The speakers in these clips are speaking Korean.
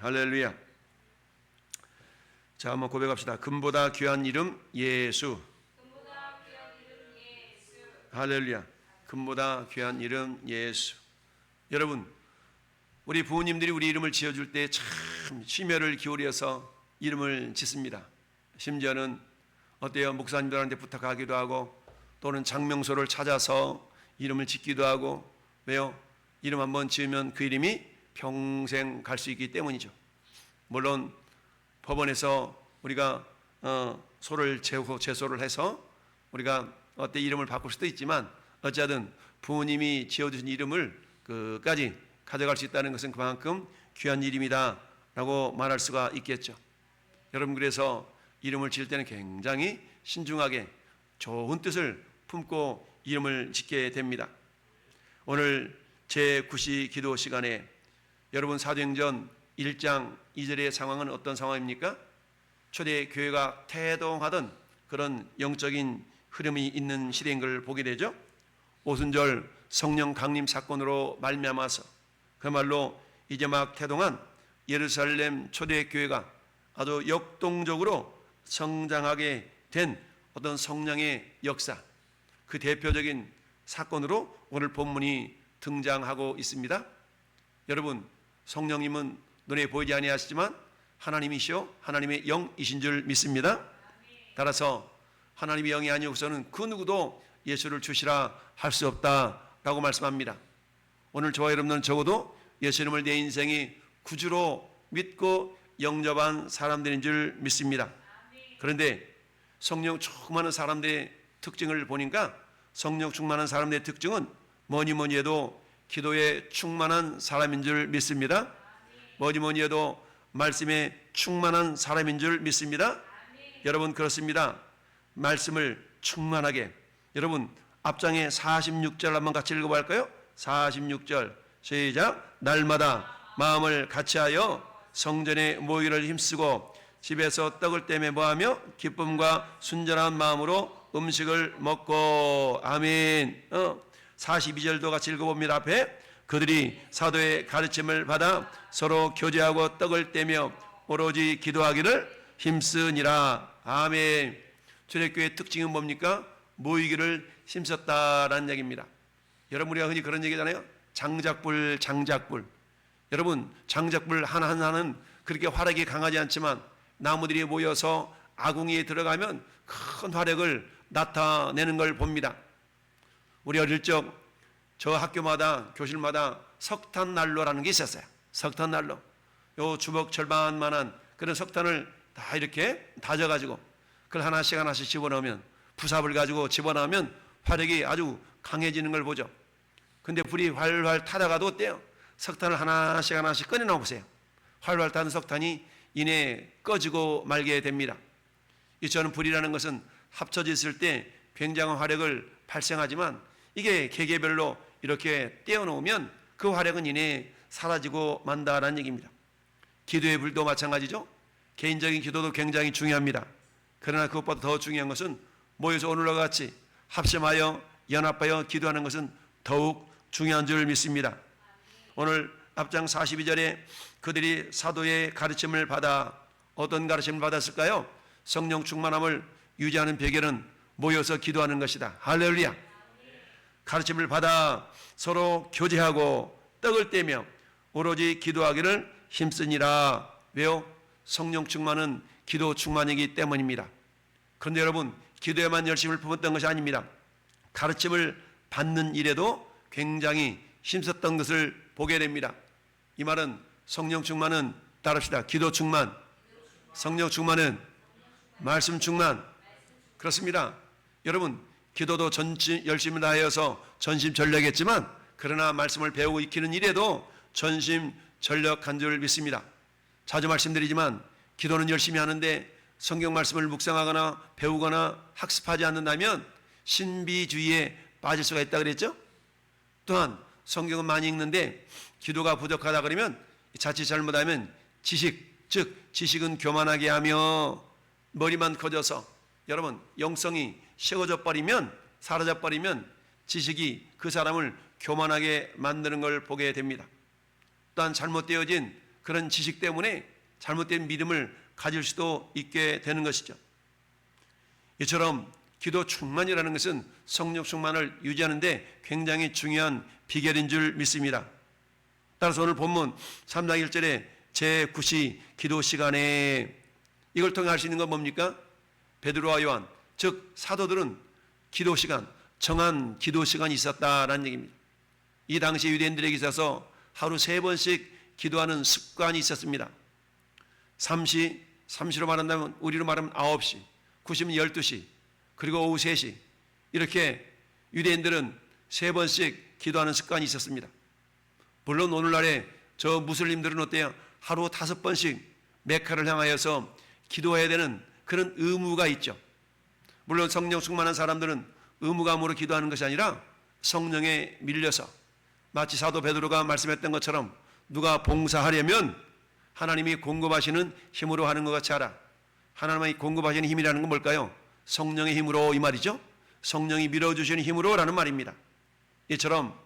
할렐루야. 자, 한번 고백합시다. 금보다 귀한 이름 예수. 할렐루야. 금보다 귀한 이름 예수. 여러분, 우리 부모님들이 우리 이름을 지어줄 때 참 심혈을 기울여서 이름을 짓습니다. 심지어는 어때요? 목사님들한테 부탁하기도 하고 또는 장명소를 찾아서 이름을 짓기도 하고. 왜요? 이름 한번 지으면 그 이름이 평생 갈 수 있기 때문이죠. 물론 법원에서 우리가 소를 제소를 해서 우리가 어때 이름을 바꿀 수도 있지만 어쨌든 부모님이 지어주신 이름을 끝까지 가져갈 수 있다는 것은 그만큼 귀한 이름이다 라고 말할 수가 있겠죠. 여러분, 그래서 이름을 지을 때는 굉장히 신중하게 좋은 뜻을 품고 이름을 짓게 됩니다. 오늘 제9시 기도 시간에 여러분, 사도행전 1장 2절의 상황은 어떤 상황입니까? 초대 교회가 태동하던 그런 영적인 흐름이 있는 시대인 걸 보게 되죠. 오순절 성령 강림 사건으로 말미암아서 그야말로 이제 막 태동한 예루살렘 초대 교회가 아주 역동적으로 성장하게 된 어떤 성령의 역사, 그 대표적인 사건으로 오늘 본문이 등장하고 있습니다. 여러분, 성령님은 눈에 보이지 아니하시지만 하나님이시오 하나님의 영이신 줄 믿습니다. 따라서 하나님의 영이 아니고서는 그 누구도 예수를 주시라 할 수 없다라고 말씀합니다. 오늘 저와 여러분은 적어도 예수님을 내 인생의 구주로 믿고 영접한 사람들인 줄 믿습니다. 그런데 성령 충만한 사람들의 특징을 보니까 성령 충만한 사람들의 특징은 뭐니 해도 기도에 충만한 사람인 줄 믿습니다. 뭐니 해도 말씀에 충만한 사람인 줄 믿습니다. 여러분, 그렇습니다. 말씀을 충만하게. 여러분, 앞장에 46절 한번 같이 읽어볼까요? 46절 시작. 날마다 마음을 같이하여 성전에 모이기를 힘쓰고 집에서 떡을 떼매 뭐하며 기쁨과 순전한 마음으로 음식을 먹고. 아멘. 42절도 같이 읽어봅니다. 앞에 그들이 사도의 가르침을 받아 서로 교제하고 떡을 떼며 오로지 기도하기를 힘쓰니라. 아멘. 초대교회의 특징은 뭡니까? 모이기를 힘썼다라는 얘기입니다. 여러분, 우리가 흔히 그런 얘기잖아요. 장작불. 여러분, 장작불 하나하나는 그렇게 화력이 강하지 않지만 나무들이 모여서 아궁이에 들어가면 큰 화력을 나타내는 걸 봅니다. 우리 어릴 적 저 학교마다 교실마다 석탄난로라는 게 있었어요. 석탄난로. 요 주먹 절반만한 그런 석탄을 다 이렇게 다져가지고 그걸 하나씩 집어넣으면, 부삽을 가지고 집어넣으면 화력이 아주 강해지는 걸 보죠. 근데 불이 활활 타다가도 어때요? 석탄을 하나씩 꺼내놔 보세요. 활활 타는 석탄이 이내 꺼지고 말게 됩니다. 저는 불이라는 것은 합쳐져 있을 때 굉장한 화력을 발생하지만 이게 개개별로 이렇게 떼어놓으면 그 화력은 이내 사라지고 만다라는 얘기입니다. 기도의 불도 마찬가지죠. 개인적인 기도도 굉장히 중요합니다. 그러나 그것보다 더 중요한 것은 모여서 오늘과 같이 합심하여 연합하여 기도하는 것은 더욱 중요한 줄 믿습니다. 오늘 앞장 42절에 그들이 사도의 가르침을 받아, 어떤 가르침을 받았을까요? 성령 충만함을 유지하는 비결은 모여서 기도하는 것이다. 할렐루야. 가르침을 받아 서로 교제하고 떡을 떼며 오로지 기도하기를 힘쓰니라. 왜요? 성령 충만은 기도 충만이기 때문입니다. 그런데 여러분, 기도에만 열심을 품었던 것이 아닙니다. 가르침을 받는 일에도 굉장히 힘썼던 것을 보게 됩니다. 이 말은 성령 충만은, 따릅시다. 기도 충만, 성령 충만은 말씀 충만. 그렇습니다. 여러분, 기도도 열심히 다하여서 전심전력했지만 그러나 말씀을 배우고 익히는 일에도 전심전력한 줄 믿습니다. 자주 말씀드리지만 기도는 열심히 하는데 성경 말씀을 묵상하거나 배우거나 학습하지 않는다면 신비주의에 빠질 수가 있다 그랬죠. 또한 성경은 많이 읽는데 기도가 부족하다 그러면 자칫 잘못하면 지식은 교만하게 하며 머리만 커져서, 여러분, 영성이 식어져 버리면, 사라져 버리면 지식이 그 사람을 교만하게 만드는 걸 보게 됩니다. 또한 잘못되어진 그런 지식 때문에 잘못된 믿음을 가질 수도 있게 되는 것이죠. 이처럼 기도 충만이라는 것은 성령 충만을 유지하는데 굉장히 중요한 비결인 줄 믿습니다. 따라서 오늘 본문 3장 1절에 제9시 기도 시간에 이걸 통해 할 수 있는 건 뭡니까? 베드로와 요한, 즉 사도들은 기도 시간, 정한 기도 시간이 있었다라는 얘기입니다. 이 당시 유대인들에게 있어서 하루 3번씩 기도하는 습관이 있었습니다. 3시로 말한다면 우리로 말하면 9시, 9시면 12시, 그리고 오후 3시 이렇게 유대인들은 3번씩 기도하는 습관이 있었습니다. 물론 오늘날에 저 무슬림들은 어때요? 하루 5번씩 메카를 향하여서 기도해야 되는 그런 의무가 있죠. 물론 성령 충만한 사람들은 의무감으로 기도하는 것이 아니라 성령에 밀려서 마치 사도 베드로가 말씀했던 것처럼 누가 봉사하려면 하나님이 공급하시는 힘으로 하는 것 같이 하라. 하나님이 공급하시는 힘이라는 건 뭘까요? 성령의 힘으로 이 말이죠. 성령이 밀어주시는 힘으로 라는 말입니다. 이처럼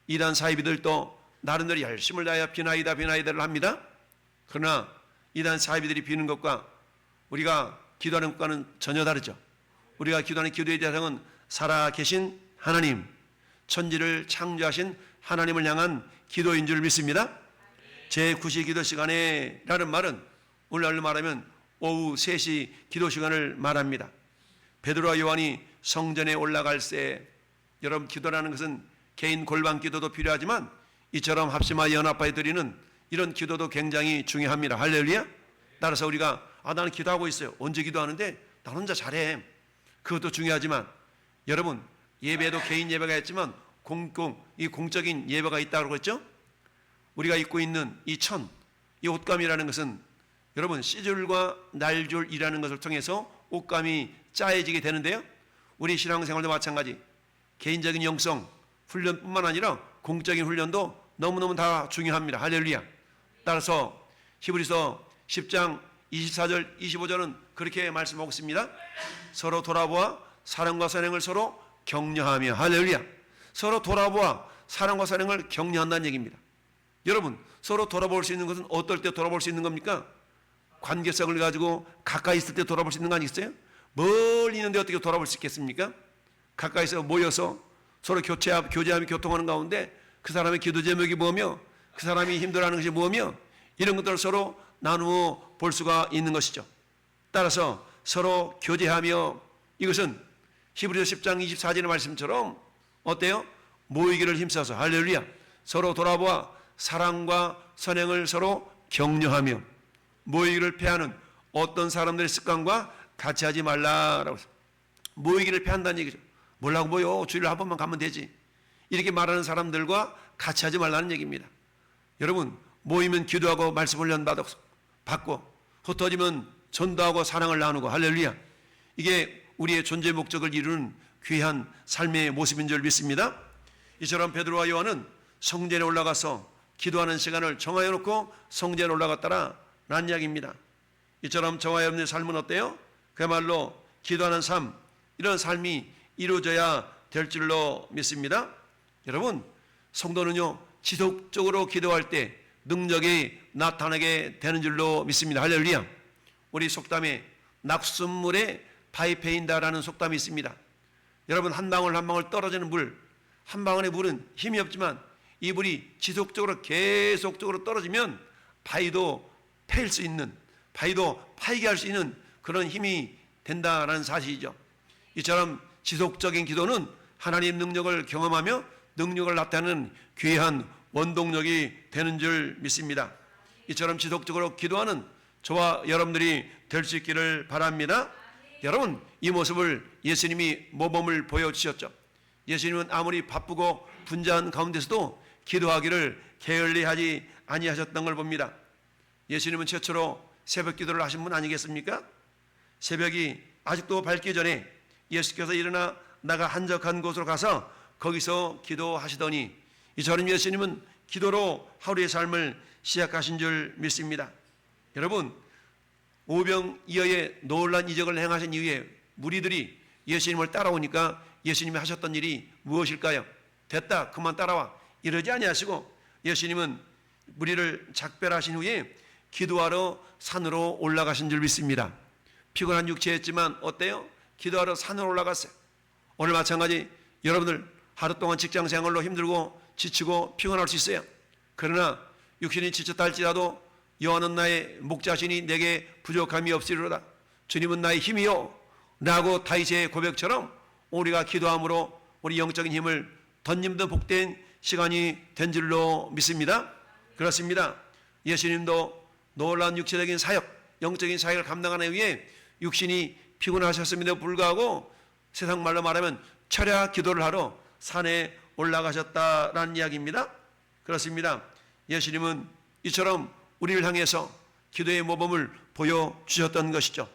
이단 사이비들도 나름대로 열심을 다하여 비나이다를 합니다. 그러나 이단 사이비들이 비는 것과 우리가 기도하는 것과는 전혀 다르죠. 우리가 기도하는 기도의 대상은 살아계신 하나님, 천지를 창조하신 하나님을 향한 기도인 줄 믿습니다. 제9시 기도 시간에 라는 말은 오늘날로 말하면 오후 3시 기도 시간을 말합니다. 베드로와 요한이 성전에 올라갈 때 여러분 기도라는 것은 개인 골방 기도도 필요하지만 이처럼 합심하여 연합하여 드리는 이런 기도도 굉장히 중요합니다. 할렐루야. 따라서 우리가 나는 기도하고 있어요. 언제 기도하는데 나 혼자 잘해. 그것도 중요하지만 여러분 예배도 개인 예배가 있지만 이 공적인 예배가 있다고 그랬죠. 우리가 입고 있는 이 옷감이라는 것은 여러분 시줄과 날줄이라는 것을 통해서 옷감이 짜여지게 되는데요. 우리 신앙생활도 마찬가지 개인적인 영성 훈련뿐만 아니라 공적인 훈련도 너무너무 다 중요합니다. 할렐루야. 따라서 히브리서 10장 24절 25절은 그렇게 말씀하고 있습니다. 서로 돌아보아 사랑과 선행을 서로 격려하며 할렐루야. 서로 돌아보아 사랑과 선행을 격려한다는 얘기입니다. 여러분 서로 돌아볼 수 있는 것은 어떨 때 돌아볼 수 있는 겁니까? 관계성을 가지고 가까이 있을 때 돌아볼 수 있는 거 아니겠어요? 멀리 있는데 어떻게 돌아볼 수 있겠습니까? 가까이서 모여서 서로 교제하며 교통하는 가운데 그 사람의 기도 제목이 뭐며 그 사람이 힘들어하는 것이 뭐며 이런 것들을 서로 나누어 볼 수가 있는 것이죠. 따라서 서로 교제하며 이것은 히브리서 10장 24절의 말씀처럼 어때요? 모이기를 힘써서 할렐루야. 서로 돌아보아 사랑과 선행을 서로 격려하며 모이기를 패하는 어떤 사람들의 습관과 같이 하지 말라라고 했어요. 모이기를 패한다는 얘기죠. 뭐라고 모여? 주일에 한 번만 가면 되지. 이렇게 말하는 사람들과 같이 하지 말라는 얘기입니다. 여러분 모이면 기도하고 말씀 훈련 받고 흩어지면 전도하고 사랑을 나누고 할렐루야. 이게 우리의 존재 목적을 이루는 귀한 삶의 모습인 줄 믿습니다. 이처럼 베드로와 요한은 성전에 올라가서 기도하는 시간을 정하여 놓고 성전에 올라갔다라 라는 이야기입니다. 이처럼 저와 여러분의 삶은 어때요? 그야말로 기도하는 삶, 이런 삶이 이루어져야 될 줄로 믿습니다. 여러분 성도는요 지속적으로 기도할 때 능력이 나타나게 되는 줄로 믿습니다. 할렐루야. 우리 속담에 낙숫물에 바위 패인다라는 속담이 있습니다. 여러분 한 방울 한 방울 떨어지는 물, 한 방울의 물은 힘이 없지만 이 물이 지속적으로 계속적으로 떨어지면 바위도 패일 수 있는, 바위도 파이게 할 수 있는 그런 힘이 된다라는 사실이죠. 이처럼 지속적인 기도는 하나님의 능력을 경험하며 능력을 나타내는 귀한 원동력이 되는 줄 믿습니다. 이처럼 지속적으로 기도하는 저와 여러분들이 될 수 있기를 바랍니다. 여러분 이 모습을 예수님이 모범을 보여주셨죠. 예수님은 아무리 바쁘고 분주한 가운데서도 기도하기를 게을리하지 아니하셨던 걸 봅니다. 예수님은 최초로 새벽 기도를 하신 분 아니겠습니까? 새벽이 아직도 밝기 전에 예수께서 일어나 나가 한적한 곳으로 가서 거기서 기도하시더니 이처럼 예수님은 기도로 하루의 삶을 시작하신 줄 믿습니다. 여러분 오병이어의 놀라운 이적을 행하신 이후에 무리들이 예수님을 따라오니까 예수님이 하셨던 일이 무엇일까요? 됐다 그만 따라와 이러지 아니하시고 예수님은 우리를 작별하신 후에 기도하러 산으로 올라가신 줄 믿습니다. 피곤한 육체였지만 어때요? 기도하러 산으로 올라갔어요. 오늘 마찬가지 여러분들 하루 동안 직장 생활로 힘들고 지치고 피곤할 수 있어요. 그러나 육신이 지쳤다 할지라도 여호와는 나의 목자시니 내게 부족함이 없으리로다. 주님은 나의 힘이요 라고 다윗의 고백처럼 우리가 기도함으로 우리 영적인 힘을 던짐도 복된 시간이 된 줄로 믿습니다. 그렇습니다. 예수님도 놀라운 육체적인 사역, 영적인 사역을 감당하는 위해 육신이 피곤하셨음에도 불구하고 세상 말로 말하면 철야 기도를 하러 산에 올라가셨다라는 이야기입니다. 그렇습니다. 예수님은 이처럼 우리를 향해서 기도의 모범을 보여주셨던 것이죠.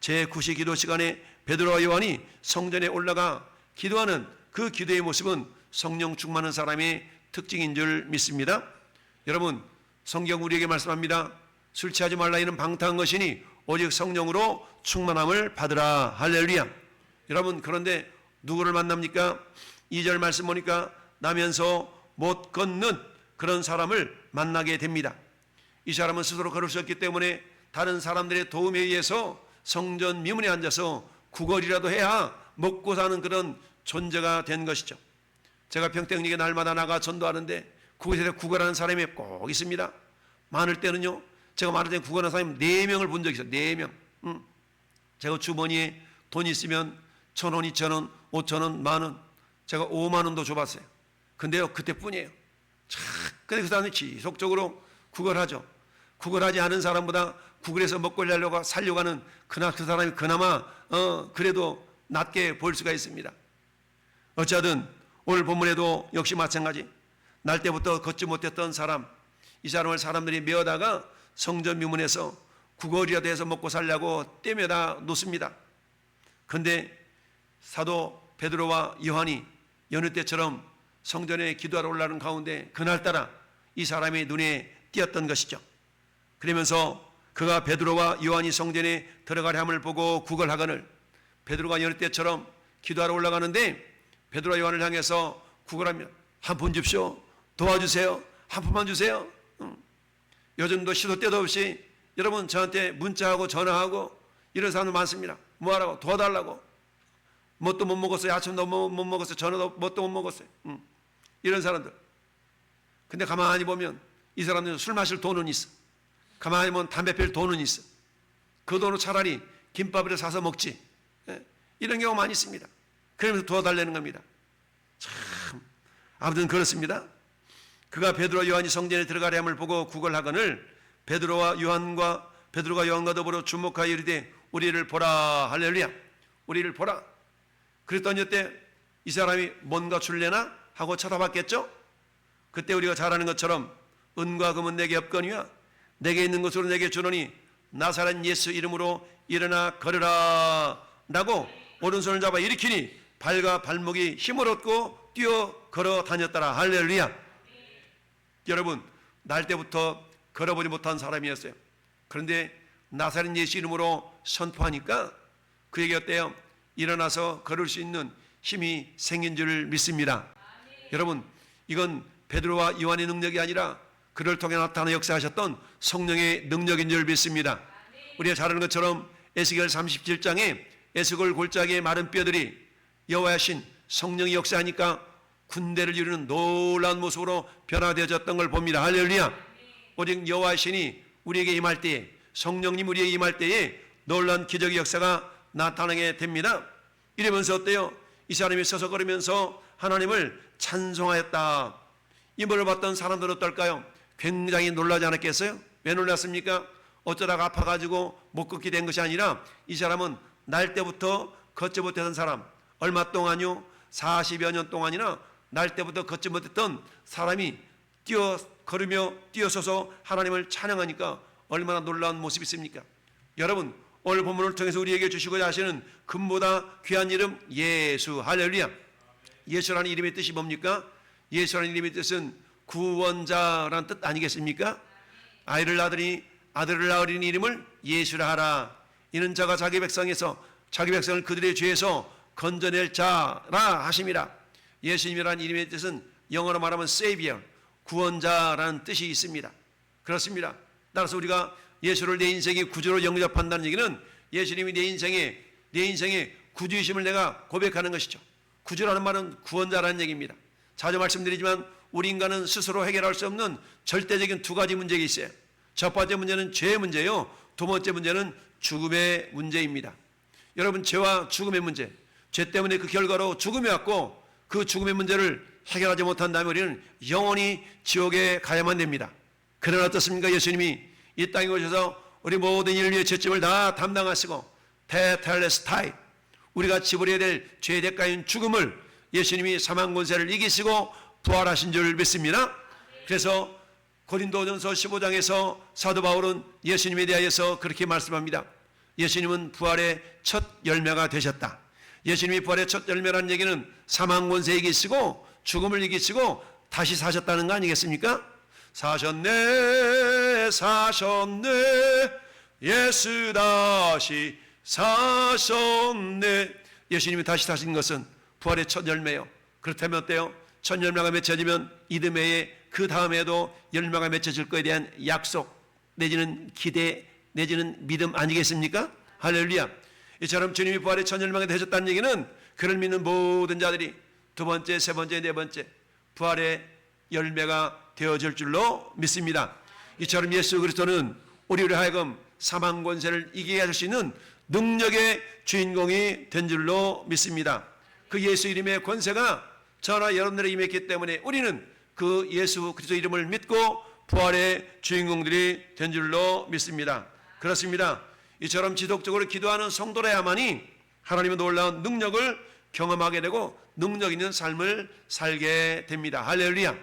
제9시 기도 시간에 베드로와 요한이 성전에 올라가 기도하는 그 기도의 모습은 성령 충만한 사람의 특징인 줄 믿습니다. 여러분, 성경 우리에게 말씀합니다. 술 취하지 말라 이는 방탕한 것이니 오직 성령으로 충만함을 받으라. 할렐루야. 여러분, 그런데 누구를 만납니까? 2절 말씀 보니까 나면서 못 걷는 그런 사람을 만나게 됩니다. 이 사람은 스스로 걸을 수 없기 때문에 다른 사람들의 도움에 의해서 성전 미문에 앉아서 구걸이라도 해야 먹고 사는 그런 존재가 된 것이죠. 제가 평택역에 날마다 나가 전도하는데 그곳에서 구걸하는 사람이 꼭 있습니다. 많을 때는요, 제가 많을 때 구걸하는 사람이 4명을 본 적이 있어요. 4명. 제가 주머니에 돈 있으면 1,000원, 2,000원, 5,000원, 10,000원, 제가 5만 원도 줘봤어요. 근데요, 그때뿐이에요. 근데 그 사람이 지속적으로 구걸하죠. 구걸하지 않은 사람보다 구걸해서 먹고 살려고 하는 그 사람이 그나마 그래도 낮게 보일 수가 있습니다. 어쨌든 오늘 본문에도 역시 마찬가지, 날 때부터 걷지 못했던 사람, 이 사람을 사람들이 메어다가 성전 미문에서 구걸이라도 해서 먹고 살려고 떼매다 놓습니다. 그런데 사도 베드로와 요한이 여느 때처럼 성전에 기도하러 올라가는 가운데 그날따라 이 사람의 눈에 띄었던 것이죠. 그러면서 그가 베드로와 요한이 성전에 들어가려 함을 보고 구걸하거늘, 베드로가 여느 때처럼 기도하러 올라가는데 베드로와 요한을 향해서 구걸하며 한 푼 줍시오, 도와주세요, 한 푼만 주세요. 요즘도 시도 때도 없이 여러분 저한테 문자하고 전화하고 이런 사람들 많습니다. 뭐하라고? 도와달라고. 뭣도 못 먹었어요. 아침도 못 먹었어요. 전화도 뭣도 못 먹었어요. 이런 사람들. 근데 가만히 보면 이 사람들은 술 마실 돈은 있어. 가만히 보면 담배 필 돈은 있어. 그 돈으로 차라리 김밥을 사서 먹지. 이런 경우 많이 있습니다. 그러면서 도와달라는 겁니다. 참, 아무튼 그렇습니다. 그가 베드로와 요한이 성전에 들어가려 함을 보고 구걸하거늘 베드로가 요한과 더불어 주목하여 이르되 우리를 보라. 할렐루야. 우리를 보라. 그랬더니 그때 이 사람이 뭔가 줄래나 하고 쳐다봤겠죠. 그때 우리가 잘 아는 것처럼 은과 금은 내게 없거니와 내게 있는 것으로 내게 주노니 나사렛 예수 이름으로 일어나 걸으라 라고 오른손을 잡아 일으키니 발과 발목이 힘을 얻고 뛰어 걸어 다녔더라. 할렐루야. 여러분, 날 때부터 걸어보지 못한 사람이었어요. 그런데 나사렛 예수 이름으로 선포하니까 그에게 어때요? 일어나서 걸을 수 있는 힘이 생긴 줄 믿습니다. 여러분, 이건 베드로와 요한의 능력이 아니라 그를 통해 나타나 역사하셨던 성령의 능력인 줄 믿습니다. 우리가 잘 아는 것처럼 에스겔 37장에 에스골 골짜기의 마른 뼈들이 여호와의 신 성령이 역사하니까 군대를 이루는 놀라운 모습으로 변화되어졌던 걸 봅니다. 할렐루야. 오직 여호와의 신이 우리에게 임할 때에, 성령님 우리에게 임할 때에 놀라운 기적의 역사가 나타나게 됩니다. 이러면서 어때요? 이 사람이 서서 걸으면서 하나님을 찬송하였다. 이 말을 봤던 사람들은 어떨까요? 굉장히 놀라지 않았겠어요? 왜 놀랐습니까? 어쩌다가 아파가지고 못 걷게 된 것이 아니라 이 사람은 날 때부터 걷지 못했던 사람, 얼마 동안요? 40여 년 동안이나 날 때부터 걷지 못했던 사람이 걸으며 뛰어서서 하나님을 찬양하니까 얼마나 놀라운 모습이 있습니까? 여러분, 오늘 본문을 통해서 우리에게 주시고자 하시는 금보다 귀한 이름 예수. 할렐루야. 예수라는 이름의 뜻이 뭡니까? 예수라는 이름의 뜻은 구원자라는 뜻 아니겠습니까? 아이를 낳으니 아들을 낳으리니 이름을 예수라 하라. 이는 자가 자기 백성에서 자기 백성을 그들의 죄에서 건져낼 자라 하심이라. 예수님이라는 이름의 뜻은 영어로 말하면 Savior, 구원자라는 뜻이 있습니다. 그렇습니다. 따라서 우리가 예수를 내 인생의 구주로 영접한다는 얘기는 예수님이 내 인생의 구주이심을 내가 고백하는 것이죠. 구주라는 말은 구원자라는 얘기입니다. 자주 말씀드리지만 우리 인간은 스스로 해결할 수 없는 절대적인 두 가지 문제가 있어요. 첫 번째 문제는 죄의 문제요. 두 번째 문제는 죽음의 문제입니다. 여러분, 죄와 죽음의 문제, 죄 때문에 그 결과로 죽음이 왔고 그 죽음의 문제를 해결하지 못한다면 우리는 영원히 지옥에 가야만 됩니다. 그러나 어떻습니까? 예수님이 이 땅에 오셔서 우리 모든 인류의 죄짐을 다 담당하시고 테텔레스타이, 우리가 지불해야 될 죄의 대가인 죽음을 예수님이 사망 권세를 이기시고 부활하신 줄 믿습니다. 그래서 고린도전서 15장에서 사도 바울은 예수님에 대하여서 그렇게 말씀합니다. 예수님은 부활의 첫 열매가 되셨다. 예수님이 부활의 첫 열매라는 얘기는 사망 권세 이기시고 죽음을 이기시고 다시 사셨다는 거 아니겠습니까? 사셨네 예수 다시 사셨네. 예수님이 다시 사신 것은 부활의 첫 열매요. 그렇다면 어때요? 첫 열매가 맺혀지면 이듬해에 그 다음에도 열매가 맺혀질 것에 대한 약속 내지는 기대 내지는 믿음 아니겠습니까? 할렐루야. 이처럼 주님이 부활의 첫 열매가 되셨다는 얘기는 그를 믿는 모든 자들이 두 번째, 세 번째, 네 번째 부활의 열매가 되어질 줄로 믿습니다. 이처럼 예수 그리스도는 우리를 하여금 사망 권세를 이기게 하실 수 있는 능력의 주인공이 된 줄로 믿습니다. 그 예수 이름의 권세가 저나 여러분들에게 임했기 때문에 우리는 그 예수 그리스도 이름을 믿고 부활의 주인공들이 된 줄로 믿습니다. 그렇습니다. 이처럼 지속적으로 기도하는 성도라야만이 하나님의 놀라운 능력을 경험하게 되고 능력 있는 삶을 살게 됩니다. 할렐루야.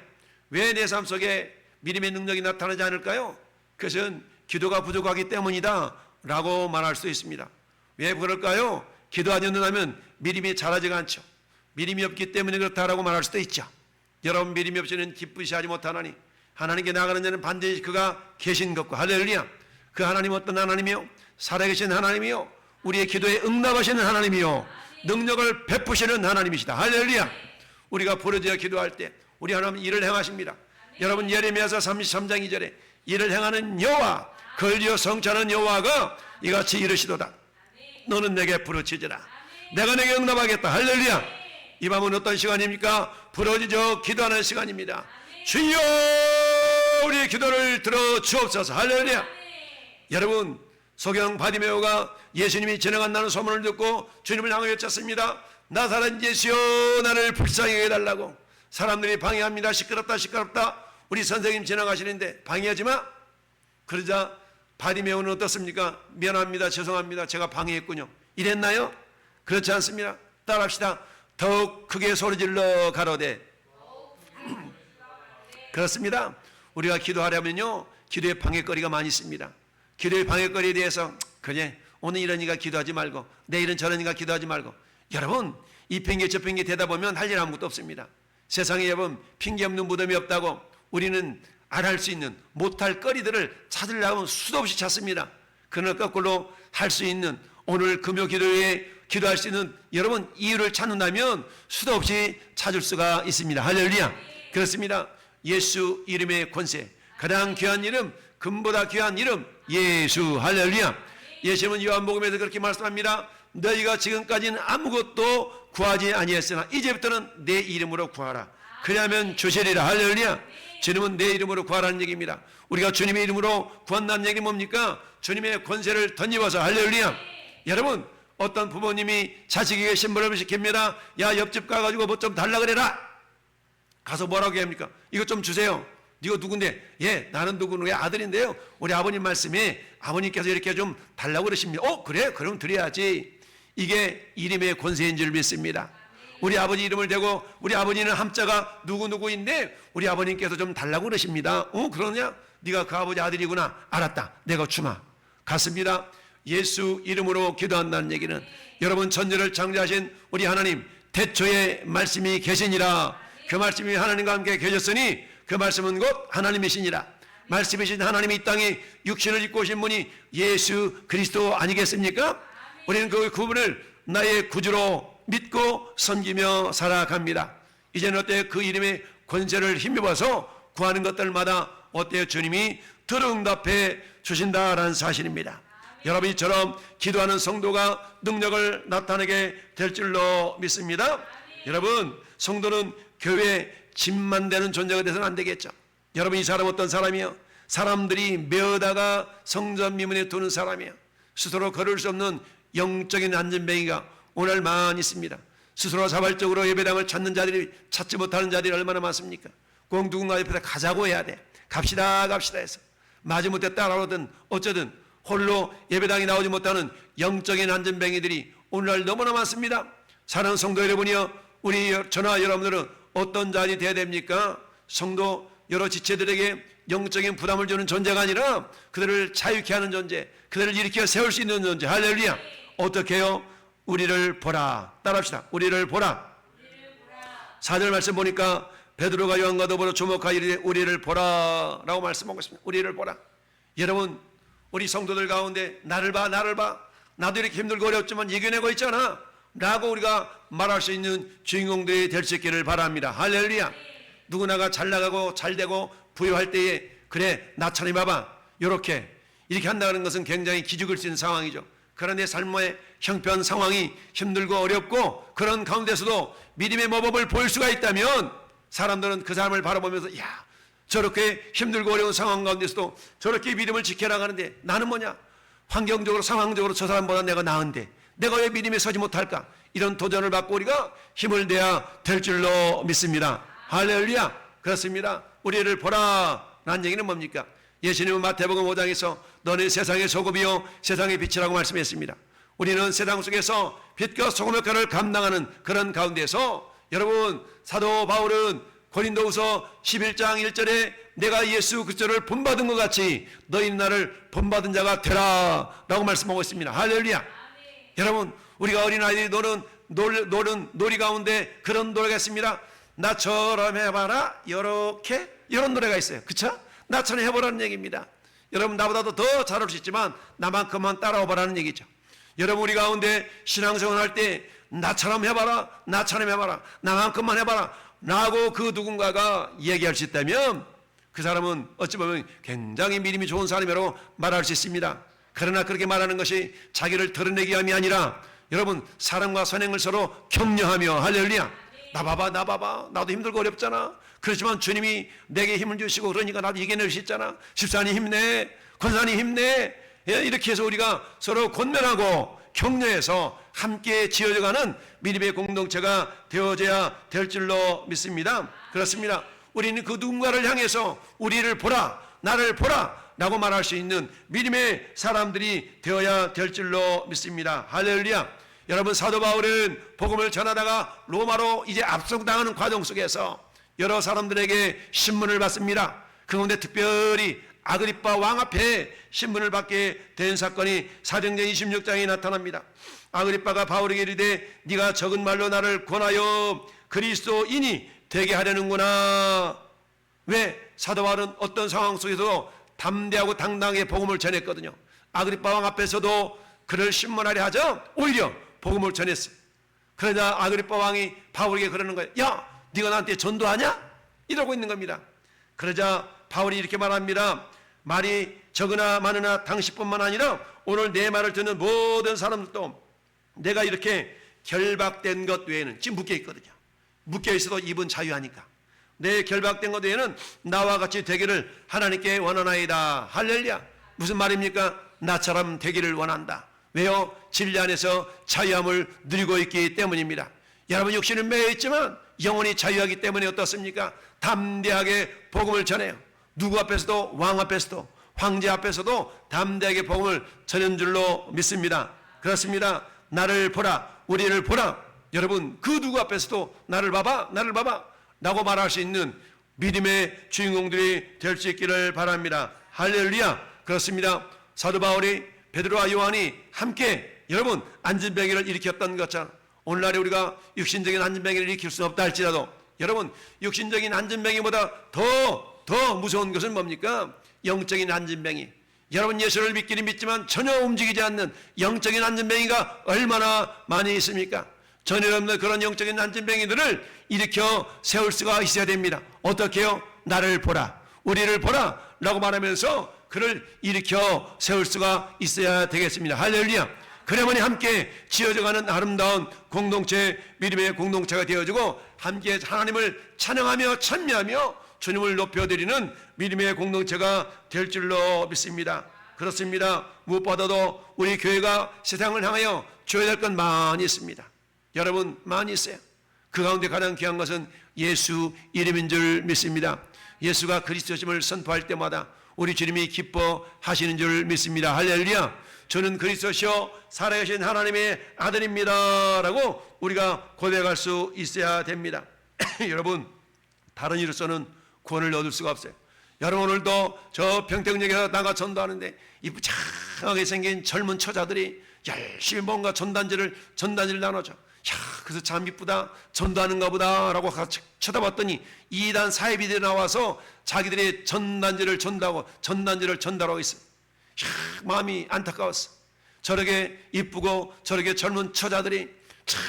왜 내 삶 속에 믿음의 능력이 나타나지 않을까요? 그것은 기도가 부족하기 때문이다 라고 말할 수 있습니다. 왜 그럴까요? 기도하지 않는다면 믿음이 자라지가 않죠. 믿음이 없기 때문에 그렇다라고 말할 수도 있죠. 여러분, 믿음이 없이는 기쁘시하지 못하나니 하나님께 나가는 자는 반드시 그가 계신 것과, 할렐루야, 그 하나님 어떤 하나님이요? 살아계신 하나님이요, 우리의 기도에 응답하시는 하나님이요, 능력을 베푸시는 하나님이시다. 할렐루야. 우리가 부르짖어 기도할 때 우리 하나님 일을 행하십니다. 여러분, 예레미야서 33장 2절에 일을 행하는 여호와, 걸리어 성취하는 여호와가 이같이 이르시도다. 너는 내게 부르짖으라. 내가 내게 응답하겠다. 할렐루야. 이 밤은 어떤 시간입니까? 부르짖어 기도하는 시간입니다. 주여, 우리의 기도를 들어 주옵소서. 할렐루야. 여러분, 소경 바디메오가 예수님이 지나간다는 소문을 듣고 주님을 향해 외쳤습니다. 나사렛 예수여, 나를 불쌍히 해달라고. 사람들이 방해합니다. 시끄럽다. 우리 선생님 지나가시는데 방해하지 마. 그러자 바디메오는 어떻습니까? 미안합니다, 죄송합니다, 제가 방해했군요. 이랬나요? 그렇지 않습니다. 따라합시다. 더욱 크게 소리질러 가로되. 그렇습니다. 우리가 기도하려면요, 기도에 방해거리가 많이 있습니다. 기도의 방해거리에 대해서 그냥 오늘 이러니까 기도하지 말고 내일은 저러니까 기도하지 말고, 여러분, 이 핑계 저 핑계 대다 보면 할 일 아무것도 없습니다. 세상에 여러분 핑계 없는 무덤이 없다고 우리는 안 할 수 있는 못할 거리들을 찾으려고 하면 수도 없이 찾습니다. 그러나 거꾸로 할 수 있는, 오늘 금요 기도에 기도할 수 있는 여러분 이유를 찾는다면 수도 없이 찾을 수가 있습니다. 할렐루야. 그렇습니다. 예수 이름의 권세, 가장 귀한 이름, 금보다 귀한 이름 예수. 할렐루야. 예수님은 요한복음에서 그렇게 말씀합니다. 너희가 지금까지는 아무것도 구하지 아니했으나 이제부터는 내 이름으로 구하라. 그러면 주시리라. 할렐루야. 주님은 내 이름으로 구하라는 얘기입니다. 우리가 주님의 이름으로 구한다는 얘기 뭡니까? 주님의 권세를 덧입어서. 할렐루야. 여러분, 어떤 부모님이 자식에게 심부름을 시킵니다. 야, 옆집 가가지고 뭐 좀 달라 그래라. 가서 뭐라고 합니까? 이것 좀 주세요. 이거 누군데? 예, 나는 누구누구의 아들인데요, 우리 아버님 말씀에 아버님께서 이렇게 좀 달라고 그러십니다. 그래? 그럼 드려야지. 이게 이름의 권세인 줄 믿습니다. 우리 아버지 이름을 대고 우리 아버지는 함자가 누구누구인데 우리 아버님께서 좀 달라고 그러십니다. 그러냐? 네가 그 아버지 아들이구나. 알았다, 내가 주마. 갔습니다. 예수 이름으로 기도한다는 얘기는 여러분 천지를 창조하신 우리 하나님 태초에 말씀이 계시니라. 그 말씀이 하나님과 함께 계셨으니 그 말씀은 곧 하나님이시니라. 말씀이신 하나님이 이 땅에 육신을 입고 오신 분이 예수 그리스도 아니겠습니까? 우리는 그분을 나의 구주로 믿고 섬기며 살아갑니다. 이제는 어때? 그 이름의 권세를 힘입어서 구하는 것들마다 어때요? 주님이 들응답해 주신다라는 사실입니다. 여러분이처럼 기도하는 성도가 능력을 나타내게 될 줄로 믿습니다. 여러분, 성도는 교회 짐만 되는 존재가 돼서는 안 되겠죠. 여러분, 이 사람 어떤 사람이요? 사람들이 메어다가 성전 미문에 두는 사람이에요. 스스로 걸을 수 없는 영적인 안전뱅이가 오늘 많이 있습니다. 스스로 자발적으로 예배당을 찾는 자들이 찾지 못하는 자들이 얼마나 많습니까? 꼭 누군가 옆에서 가자고 해야 돼. 갑시다 해서 마지못해 따라오든 어쩌든 홀로 예배당에 나오지 못하는 영적인 안전뱅이들이 오늘날 너무나 많습니다. 사랑하는 성도 여러분이요, 우리 저나 여러분들은 어떤 자들이 되어야 됩니까? 성도 여러 지체들에게 영적인 부담을 주는 존재가 아니라 그들을 자유케 하는 존재, 그들을 일으켜 세울 수 있는 존재. 할렐루야. 어떻게 해요? 우리를 보라. 따라합시다. 우리를 보라. 4절 말씀 보니까 베드로가 요한과 더불어 주목하여 이르되 우리를 보라 라고 말씀하고 있습니다. 우리를 보라. 여러분, 우리 성도들 가운데 나를 봐, 나도 이렇게 힘들고 어렵지만 이겨내고 있잖아 라고 우리가 말할 수 있는 주인공들이 될 수 있기를 바랍니다. 할렐루야. 누구나가 잘 나가고 잘 되고 부유할 때에 그래 나처럼 봐봐 이렇게 한다는 것은 굉장히 기죽을 수 있는 상황이죠. 그런데 삶의 형편 상황이 힘들고 어렵고 그런 가운데서도 믿음의 모범을 보일 수가 있다면 사람들은 그 사람을 바라보면서 야, 저렇게 힘들고 어려운 상황 가운데서도 저렇게 믿음을 지켜나가는데 나는 뭐냐? 환경적으로 상황적으로 저 사람보다 내가 나은데 내가 왜 믿음에 서지 못할까? 이런 도전을 받고 우리가 힘을 내야 될 줄로 믿습니다. 할렐루야. 그렇습니다. 우리를 보라 라는 얘기는 뭡니까? 예수님은 마태복음 5장에서 너는 세상의 소금이요 세상의 빛이라고 말씀했습니다. 우리는 세상 속에서 빛과 소금 역할을 감당하는 그런 가운데서 여러분, 사도 바울은 고린도후서 11장 1절에 내가 예수 그리스도를 본받은 것 같이 너희는 나를 본받은 자가 되라 라고 말씀하고 있습니다. 할렐루야. 여러분, 우리가 어린아이들이 노는 놀이 가운데 그런 노래가 있습니다. 나처럼 해봐라 이런 노래가 있어요. 그쵸? 나처럼 해보라는 얘기입니다. 여러분, 나보다도 더 잘할 수 있지만 나만큼만 따라오라는 얘기죠. 여러분, 우리 가운데 신앙생활 할 때 나처럼 해봐라 나만큼만 해봐라 라고 그 누군가가 얘기할 수 있다면 그 사람은 어찌 보면 굉장히 믿음이 좋은 사람이라고 말할 수 있습니다. 그러나 그렇게 말하는 것이 자기를 드러내기 위함이 아니라 여러분, 사랑과 선행을 서로 격려하며 할렐루야. 나 봐봐 나도 힘들고 어렵잖아. 그렇지만 주님이 내게 힘을 주시고 그러니까 나도 이겨낼 수 있잖아. 집사님 힘내, 권사님 힘내. 이렇게 해서 우리가 서로 권면하고 격려해서 함께 지어져가는 믿음의 공동체가 되어져야 될 줄로 믿습니다. 그렇습니다. 우리는 그 누군가를 향해서 우리를 보라, 나를 보라 라고 말할 수 있는 믿음의 사람들이 되어야 될 줄로 믿습니다. 할렐루야. 여러분, 사도 바울은 복음을 전하다가 로마로 이제 압송당하는 과정 속에서 여러 사람들에게 신문을 받습니다. 그 가운데 특별히 아그리빠 왕 앞에 신문을 받게 된 사건이 사도행전 26장에 나타납니다. 아그리빠가 바울에게 이르되 네가 적은 말로 나를 권하여 그리스도인이 되게 하려는구나. 왜? 사도 바울은 어떤 상황 속에서도 담대하고 당당하게 복음을 전했거든요. 아그리빠 왕 앞에서도 그를 신문하려 하자 오히려 복음을 전했어요. 그러자 아그리빠 왕이 바울에게 그러는 거예요. 야, 네가 나한테 전도하냐? 이러고 있는 겁니다. 그러자 바울이 이렇게 말합니다. 말이 적으나 많으나 당신뿐만 아니라 오늘 내 말을 듣는 모든 사람들도 내가 이렇게 결박된 것 외에는 지금 묶여 있거든요. 묶여 있어도 입은 자유하니까 내 결박된 것 외에는 나와 같이 되기를 하나님께 원하나이다. 할렐루야. 무슨 말입니까? 나처럼 되기를 원한다. 왜요? 진리 안에서 자유함을 누리고 있기 때문입니다. 여러분, 육신은 매여 있지만 영혼이 자유하기 때문에 어떻습니까? 담대하게 복음을 전해요. 누구 앞에서도, 왕 앞에서도, 황제 앞에서도 담대하게 복음을 전한 줄로 믿습니다. 그렇습니다. 나를 보라, 우리를 보라. 여러분, 그 누구 앞에서도 나를 봐봐 라고 말할 수 있는 믿음의 주인공들이 될 수 있기를 바랍니다. 할렐루야. 그렇습니다. 사도 바울이 베드로와 요한이 함께 여러분 안진뱅이를 일으켰던 것처럼 오늘날에 우리가 육신적인 안진뱅이를 일으킬 수 없다 할지라도 여러분, 육신적인 안진뱅이보다 더 무서운 것은 뭡니까? 영적인 안진뱅이. 여러분, 예수를 믿기는 믿지만 전혀 움직이지 않는 영적인 안진뱅이가 얼마나 많이 있습니까? 전 여러분들 그런 영적인 안진뱅이들을 일으켜 세울 수가 있어야 됩니다. 어떻게 해요? 나를 보라, 우리를 보라 라고 말하면서 그를 일으켜 세울 수가 있어야 되겠습니다. 할렐루야. 그러면 함께 지어져가는 아름다운 공동체, 믿음의 공동체가 되어지고 함께 하나님을 찬양하며 찬미하며 주님을 높여드리는 믿음의 공동체가 될 줄로 믿습니다. 그렇습니다. 무엇보다도 우리 교회가 세상을 향하여 줘야 될 건 많이 있습니다. 여러분, 많이 있어요. 그 가운데 가장 귀한 것은 예수 이름인 줄 믿습니다. 예수가 그리스도심을 선포할 때마다 우리 주님이 기뻐하시는 줄 믿습니다. 할렐루야. 저는 그리스도시요 살아계신 하나님의 아들입니다 라고 우리가 고백할 수 있어야 됩니다. 여러분, 다른 이로서는 구원을 얻을 수가 없어요. 여러분, 오늘도 저 평택역에서 나가 전도하는데 이쁘장하게 생긴 젊은 처자들이 열심히 뭔가 전단지를 나눠줘. 야, 그래서 참 이쁘다, 전도하는가 보다 라고 쳐다봤더니 이단 사이비들이 나와서 자기들의 전단지를 전달하고 있어요. 야, 마음이 안타까웠어. 저렇게 이쁘고 저렇게 젊은 처자들이 참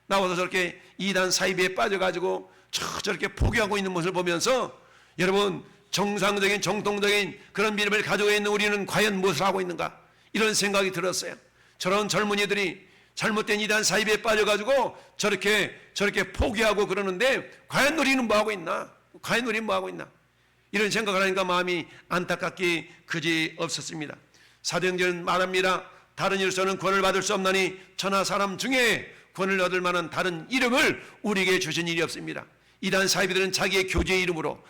나와서 저렇게 이단 사이비에 빠져가지고 저렇게 포기하고 있는 모습을 보면서 여러분, 정상적인 정통적인 그런 믿음을 가지고 있는 우리는 과연 무엇을 하고 있는가, 이런 생각이 들었어요. 저런 젊은이들이 잘못된 이단 사이비에 빠져가지고 저렇게 포기하고 그러는데 과연 우리는 뭐하고 있나, 이런 생각을 하니까 마음이 안타깝기 그지 없었습니다. 사도행전은 말합니다. 다른 이로서는 구원을 받을 수 없나니 천하 사람 중에 구원을 얻을 만한 다른 이름을 우리에게 주신 일이 없습니다. 이단 사이비들은 자기의 교주의 이름으로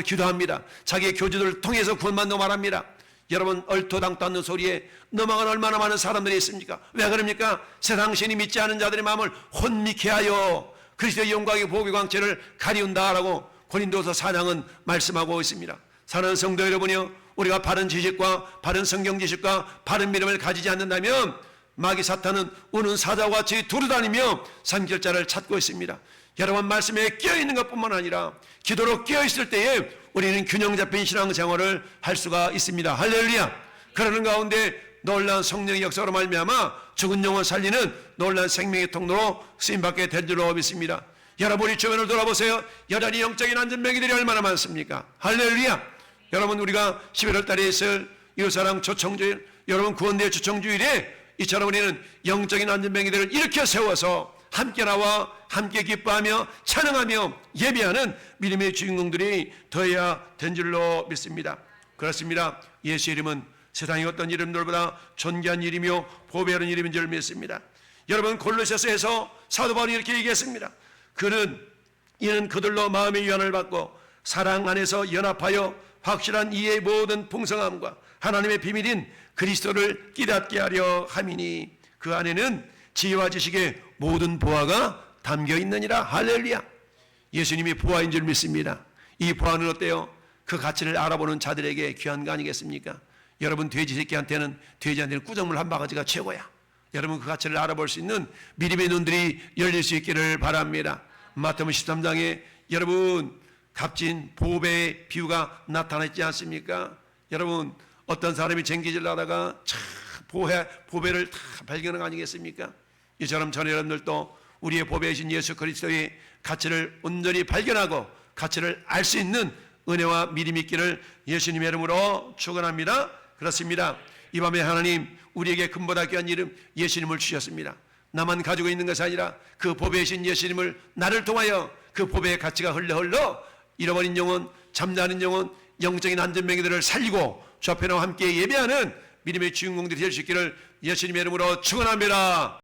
기도합니다. 자기의 교주들을 통해서 구원받는다고 말합니다. 여러분, 얼토당토 않는 소리에 넘어간 얼마나 많은 사람들이 있습니까? 왜 그럽니까? 세상 신이 믿지 않은 자들의 마음을 혼미케 하여 그리스도의 영광의 보복의 광채를 가리운다라고 고린도서 4장은 말씀하고 있습니다. 사랑하는 성도 여러분이요, 우리가 바른 지식과 바른 성경 지식과 바른 믿음을 가지지 않는다면 마귀 사탄은 우는 사자와 같이 두루다니며 산결자를 찾고 있습니다. 여러분, 말씀에 끼어있는 것뿐만 아니라 기도로 끼어있을 때에 우리는 균형 잡힌 신앙생활을 할 수가 있습니다. 할렐루야. 그러는 가운데 놀라운 성령의 역사로 말미암아 죽은 영혼 살리는 놀라운 생명의 통로로 쓰임받게 될 줄로 믿습니다. 여러분, 우리 주변을 돌아보세요. 여전히 영적인 안전뱅이들이 얼마나 많습니까? 할렐루야. 여러분, 우리가 11월 달에 있을 이웃사랑 초청주일, 여러분 구원대회 초청주일에 이처럼 우리는 영적인 안전뱅이들을 일으켜 세워서 함께 나와 함께 기뻐하며 찬양하며 예배하는 믿음의 주인공들이 되어야 된 줄로 믿습니다. 그렇습니다. 예수 이름은 세상의 어떤 이름들보다 존귀한 이름이요 보배하는 이름인 줄 믿습니다. 여러분, 골로새서에서 사도 바울이 이렇게 얘기했습니다. 이는 그들로 마음의 위안을 받고 사랑 안에서 연합하여 확실한 이해의 모든 풍성함과 하나님의 비밀인 그리스도를 깨닫게 하려 함이니 그 안에는 지혜와 지식의 모든 보화가 담겨 있느니라. 할렐루야. 예수님이 보화인 줄 믿습니다. 이 보화는 어때요? 그 가치를 알아보는 자들에게 귀한 거 아니겠습니까? 여러분, 돼지 새끼한테는 돼지한테는 꾸정물 한 바가지가 최고야. 여러분, 그 가치를 알아볼 수 있는 믿음의 눈들이 열릴 수 있기를 바랍니다. 마태복음 13장에 여러분 값진 보배의 비유가 나타났지 않습니까? 여러분, 어떤 사람이 쟁기질 하다가 참 보배를 다 발견한 거 아니겠습니까? 이처럼 전 여러분들도 우리의 보배이신 예수 그리스도의 가치를 온전히 발견하고 가치를 알 수 있는 은혜와 믿음이 있기를 예수님의 이름으로 축원합니다. 그렇습니다. 이 밤에 하나님 우리에게 금보다 귀한 이름 예수님을 주셨습니다. 나만 가지고 있는 것이 아니라 그 보배이신 예수님을 나를 통하여 그 보배의 가치가 흘러 잃어버린 영혼, 잠자는 영혼, 영적인 안전뱅이들을 살리고 주 앞에 나와 함께 예배하는 믿음의 주인공들이 될 수 있기를 예수님의 이름으로 축원합니다.